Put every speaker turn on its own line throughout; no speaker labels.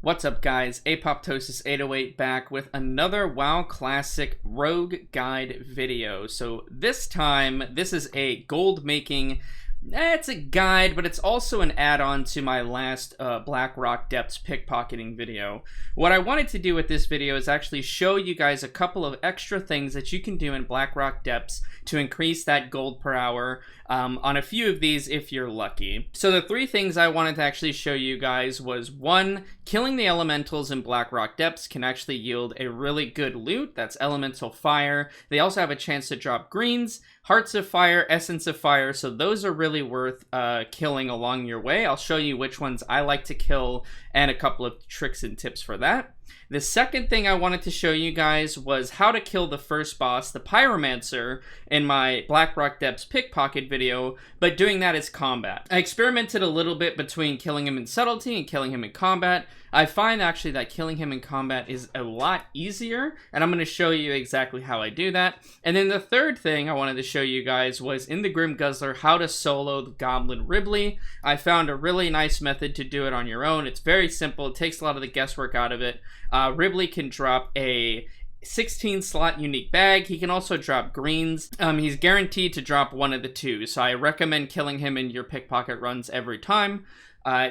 What's up guys, Apoptosis808 back with another WoW Classic Rogue Guide video. So this time, this is a gold making, it's a guide, but it's also an add-on to my last Blackrock Depths pickpocketing video. What I wanted to do with this video is actually show you guys a couple of extra things that you can do in Blackrock Depths to increase that gold per hour on a few of these if you're lucky. So the three things I wanted to actually show you guys was, one, killing the elementals in Blackrock Depths can actually yield a really good loot. That's elemental fire. They also have a chance to drop greens, hearts of fire, essence of fire, so those are really worth killing along your way. I'll show you which ones I like to kill and a couple of tricks and tips for that. The second thing I wanted to show you guys was how to kill the first boss, the Pyromancer, in my Blackrock Depths pickpocket video, but doing that as combat. I experimented a little bit between killing him in subtlety and killing him in combat. I find actually that killing him in combat is a lot easier, and I'm going to show you exactly how I do that. And then the third thing I wanted to show you guys was in the Grim Guzzler, how to solo the Goblin Ribbly. I found a really nice method to do it on your own. It's very simple, it takes a lot of the guesswork out of it. Ribbly can drop a 16 slot unique bag. He can also drop greens. He's guaranteed to drop one of the two, so I recommend killing him in your pickpocket runs every time,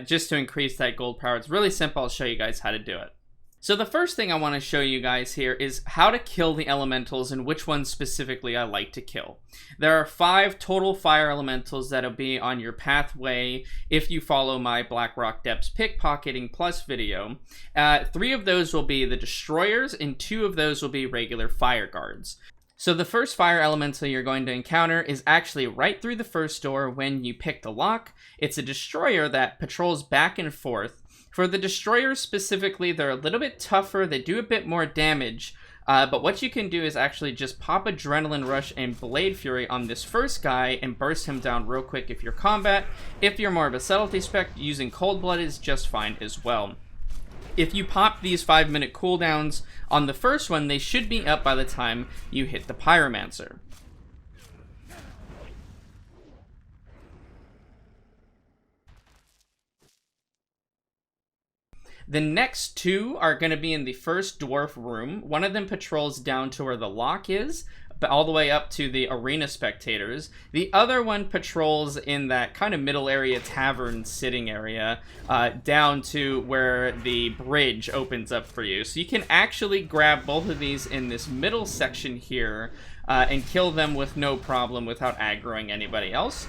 just to increase that gold power. It's really simple. I'll show you guys how to do it. So the first thing I want to show you guys here is how to kill the elementals and which ones specifically I like to kill. There are 5 total fire elementals that'll be on your pathway if you follow my Blackrock Depths pickpocketing plus video. 3 of those will be the destroyers and 2 of those will be regular fire guards. So the first fire elemental you're going to encounter is actually right through the first door when you pick the lock. It's a destroyer that patrols back and forth. For the destroyers specifically, they're a little bit tougher, they do a bit more damage, but what you can do is actually just pop Adrenaline Rush and Blade Fury on this first guy and burst him down real quick if you're combat. If you're more of a subtlety spec, using Cold Blood is just fine as well. If you pop these 5-minute cooldowns on the first one, they should be up by the time you hit the Pyromancer. The next 2 are going to be in the first dwarf room. One of them patrols down to where the lock is, but all the way up to the arena spectators. The other one patrols in that kind of middle area tavern sitting area, down to where the bridge opens up for you. So you can actually grab both of these in this middle section here and kill them with no problem without aggroing anybody else.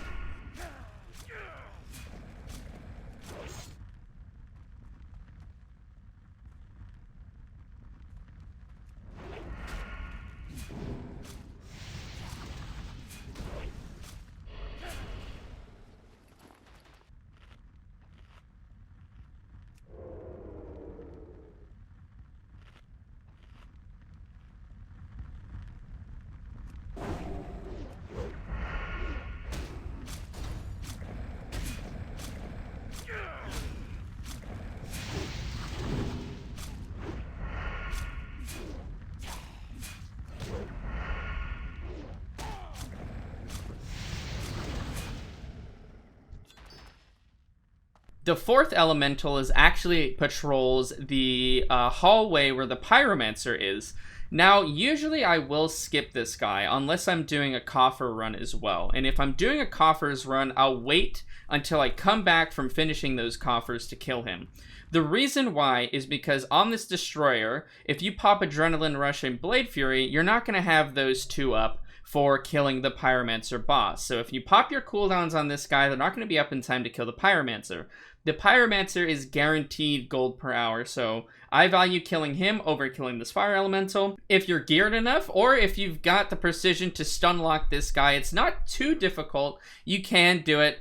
The fourth elemental is actually patrols the hallway where the Pyromancer is. Now, usually I will skip this guy unless I'm doing a coffer run as well. And if I'm doing a coffers run, I'll wait until I come back from finishing those coffers to kill him. The reason why is because on this destroyer, if you pop Adrenaline Rush and Blade Fury, you're not going to have those 2 up for killing the Pyromancer boss. So if you pop your cooldowns on this guy, they're not going to be up in time to kill the Pyromancer. The Pyromancer is guaranteed gold per hour, so I value killing him over killing this fire elemental. If you're geared enough, or if you've got the precision to stun lock this guy, it's not too difficult. You can do it.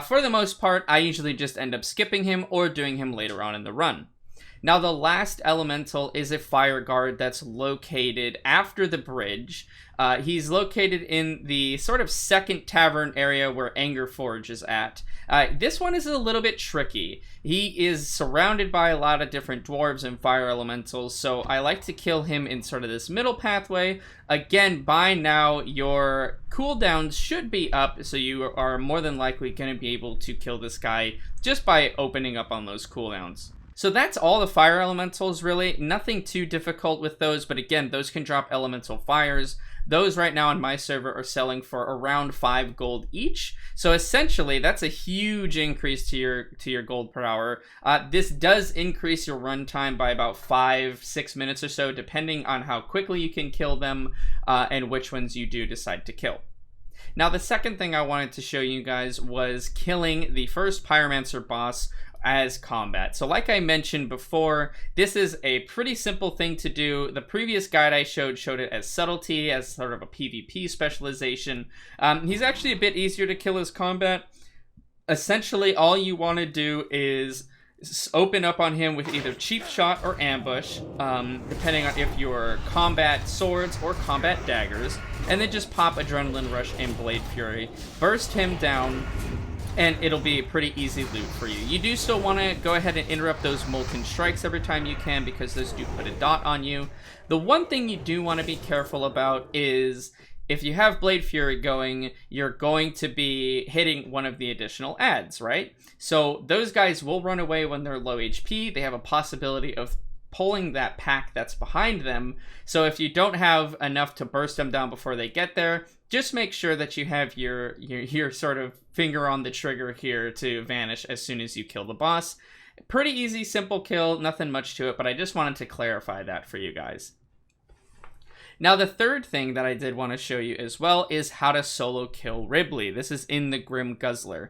For the most part, I usually just end up skipping him or doing him later on in the run. Now the last elemental is a fire guard that's located after the bridge. He's located in the sort of second tavern area where Anger Forge is at. This one is a little bit tricky. He is surrounded by a lot of different dwarves and fire elementals, so I like to kill him in sort of this middle pathway. Again, by now your cooldowns should be up, so you are more than likely going to be able to kill this guy just by opening up on those cooldowns. So that's all the fire elementals, really. Nothing too difficult with those, but again, those can drop elemental fires. Those right now on my server are selling for around 5 gold each. So essentially, that's a huge increase to your gold per hour. This does increase your runtime by about 5-6 minutes or so, depending on how quickly you can kill them and which ones you do decide to kill. Now, the second thing I wanted to show you guys was killing the first Pyromancer boss as combat. So like I mentioned before, this is a pretty simple thing to do. The previous guide I showed it as subtlety, as sort of a PvP specialization. He's actually a bit easier to kill as combat. Essentially, all you want to do is open up on him with either cheap shot or ambush, depending on if you're combat swords or combat daggers, and then just pop Adrenaline Rush and Blade Fury, burst him down, and it'll be a pretty easy loot for you. You do still want to go ahead and interrupt those Molten Strikes every time you can, because those do put a dot on you. The one thing you do want to be careful about is if you have Blade Fury going, you're going to be hitting one of the additional adds, right? So those guys will run away when they're low HP. They have a possibility of pulling that pack that's behind them. So if you don't have enough to burst them down before they get there, just make sure that you have your sort of finger on the trigger here to vanish as soon as you kill the boss. Pretty easy, simple kill, nothing much to it, but I just wanted to clarify that for you guys. Now, the third thing that I did want to show you as well is how to solo kill Ribbly. This is in the Grim Guzzler.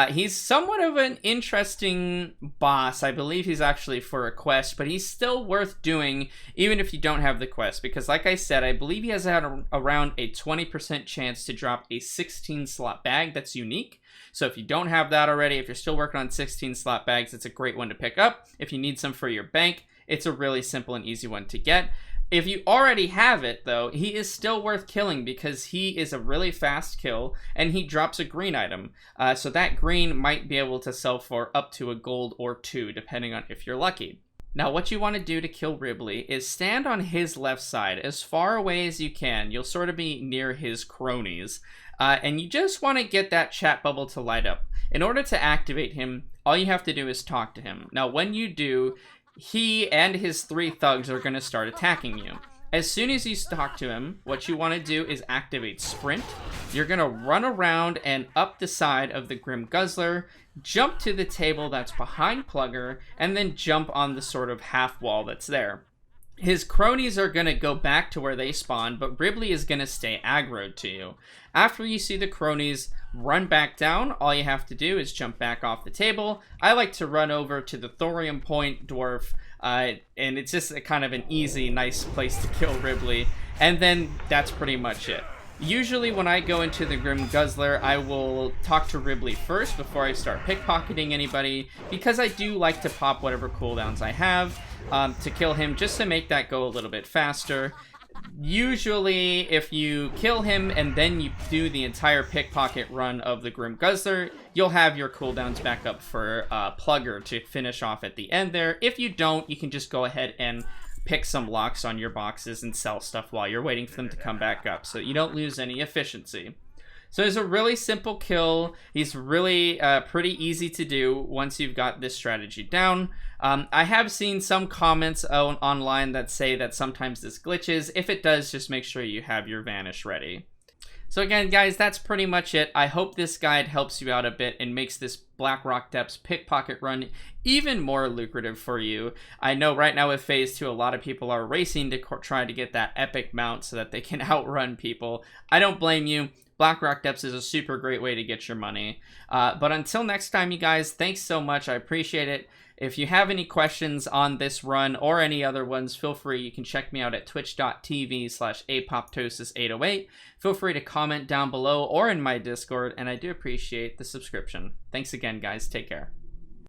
He's somewhat of an interesting boss. I believe he's actually for a quest, but he's still worth doing even if you don't have the quest, because like I said, I believe he has around a 20% chance to drop a 16-slot bag that's unique. So if you don't have that already, if you're still working on 16-slot bags, it's a great one to pick up. If you need some for your bank, it's a really simple and easy one to get. If you already have it, though, he is still worth killing because he is a really fast kill and he drops a green item. So that green might be able to sell for up to a gold or 2, depending on if you're lucky. Now, what you want to do to kill Ribbly is stand on his left side as far away as you can. You'll sort of be near his cronies. And you just want to get that chat bubble to light up. In order to activate him, all you have to do is talk to him. Now, when you do, he and his 3 thugs are going to start attacking you. As soon as you talk to him, what you want to do is activate Sprint. You're going to run around and up the side of the Grim Guzzler, jump to the table that's behind Plugger, and then jump on the sort of half wall that's there. His cronies are going to go back to where they spawned, but Ribbly is going to stay aggroed to you. After you see the cronies run back down, all you have to do is jump back off the table. I like to run over to the Thorium Point Dwarf, and it's just a kind of an easy, nice place to kill Ribbly, and then that's pretty much it. Usually when I go into the Grim Guzzler, I will talk to Ribbly first before I start pickpocketing anybody, because I do like to pop whatever cooldowns I have to kill him, just to make that go a little bit faster. Usually, if you kill him and then you do the entire pickpocket run of the Grim Guzzler, you'll have your cooldowns back up for Plugger to finish off at the end there. If you don't, you can just go ahead and pick some locks on your boxes and sell stuff while you're waiting for them to come back up, so you don't lose any efficiency. So it's a really simple kill. He's really pretty easy to do once you've got this strategy down. I have seen some comments online that say that sometimes this glitches. If it does, just make sure you have your Vanish ready. So again, guys, that's pretty much it. I hope this guide helps you out a bit and makes this Blackrock Depths pickpocket run even more lucrative for you. I know right now with Phase 2, a lot of people are racing to try to get that epic mount so that they can outrun people. I don't blame you. Blackrock Depths is a super great way to get your money. But until next time, you guys, thanks so much. I appreciate it. If you have any questions on this run or any other ones, feel free. You can check me out at twitch.tv/apoptosis808. Feel free to comment down below or in my Discord, and I do appreciate the subscription. Thanks again, guys. Take care.